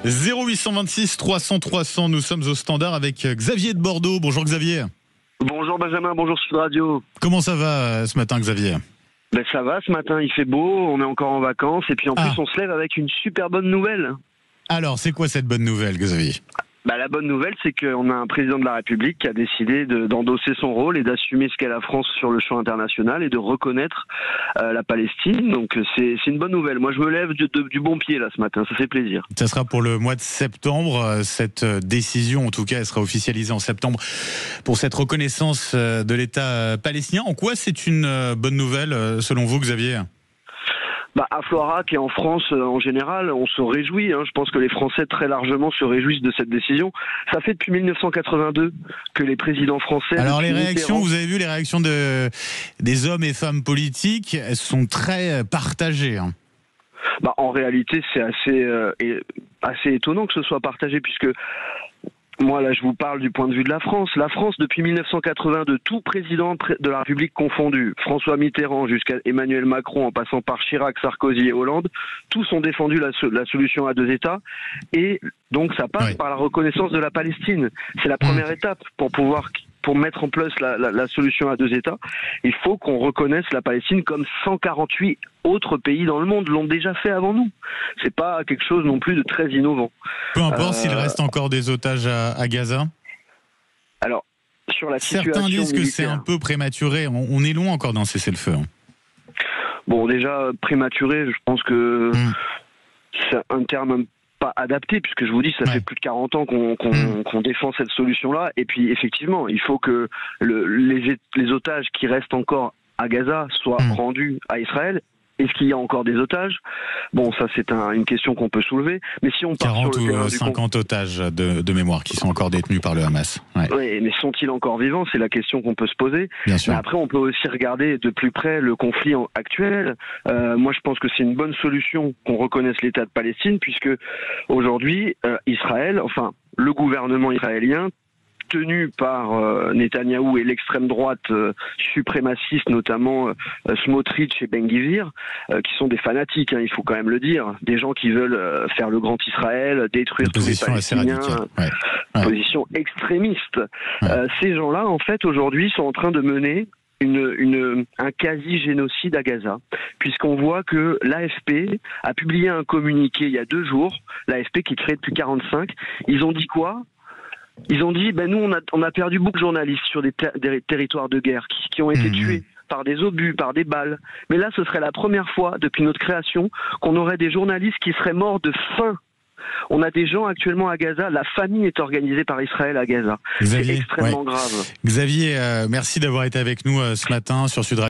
0826 300 300, nous sommes au standard avec Xavier de Bordeaux. Bonjour Xavier. Bonjour Benjamin, bonjour Sud Radio. Comment ça va ce matin Xavier ? Ben ça va, ce matin il fait beau, on est encore en vacances et puis en plus on se lève avec une super bonne nouvelle. Alors c'est quoi cette bonne nouvelle Xavier ? La bonne nouvelle, c'est qu'on a un président de la République qui a décidé d'endosser son rôle et d'assumer ce qu'est la France sur le champ international et de reconnaître la Palestine. Donc c'est une bonne nouvelle. Moi je me lève du bon pied là ce matin, ça fait plaisir. Ça sera pour le mois de septembre. Cette décision, en tout cas, elle sera officialisée en septembre pour cette reconnaissance de l'État palestinien. En quoi c'est une bonne nouvelle selon vous Xavier ? À Floirac et en France en général, on se réjouit. Je pense que les Français très largement se réjouissent de cette décision. Ça fait depuis 1982 que les présidents français... Alors les réactions, vous avez vu les réactions des hommes et femmes politiques, elles sont très partagées. En réalité, c'est assez étonnant que ce soit partagé puisque... Moi, là, je vous parle du point de vue de la France. La France, depuis 1982, tout président de la République confondu, François Mitterrand jusqu'à Emmanuel Macron, en passant par Chirac, Sarkozy et Hollande, tous ont défendu la solution à deux États. Et donc, ça passe par la reconnaissance de la Palestine. C'est la première étape pour mettre en place la solution à deux États. Il faut qu'on reconnaisse la Palestine comme 148 autres pays dans le monde l'ont déjà fait avant nous. C'est pas quelque chose non plus de très innovant. Peu importe s'il reste encore des otages à Gaza. Alors, sur la situation certains disent que militaire, c'est un peu prématuré. On est loin encore d'un cessez-le-feu. Bon, déjà, prématuré, je pense que c'est un terme pas adapté, puisque je vous dis, ça fait plus de 40 ans qu'on défend cette solution-là. Et puis, effectivement, il faut que les otages qui restent encore à Gaza soient rendus à Israël. Est-ce qu'il y a encore des otages ? Bon, ça c'est une question qu'on peut soulever. Mais si on part 40 sur le terrain ou 50 otages de mémoire qui sont encore détenus par le Hamas. Oui, mais sont-ils encore vivants ? C'est la question qu'on peut se poser. Bien sûr. Mais après, on peut aussi regarder de plus près le conflit actuel. Moi, je pense que c'est une bonne solution qu'on reconnaisse l'État de Palestine, puisque aujourd'hui, Israël, enfin le gouvernement israélien, tenu par Netanyahou et l'extrême droite suprémaciste, notamment Smotrich et Ben Gvir, qui sont des fanatiques, il faut quand même le dire, des gens qui veulent faire le grand Israël, détruire tous les Palestiniens, position extrémiste. Ces gens-là, en fait, aujourd'hui, sont en train de mener un quasi-génocide à Gaza, puisqu'on voit que l'AFP a publié un communiqué il y a 2 jours, l'AFP qui est créée depuis 1945, ils ont dit quoi ? Ils ont dit, nous on a perdu beaucoup de journalistes sur des territoires de guerre qui ont été tués par des obus, par des balles. Mais là, ce serait la première fois depuis notre création qu'on aurait des journalistes qui seraient morts de faim. On a des gens actuellement à Gaza, la famine est organisée par Israël à Gaza. C'est extrêmement grave. Xavier, merci d'avoir été avec nous ce matin sur Sud Radio.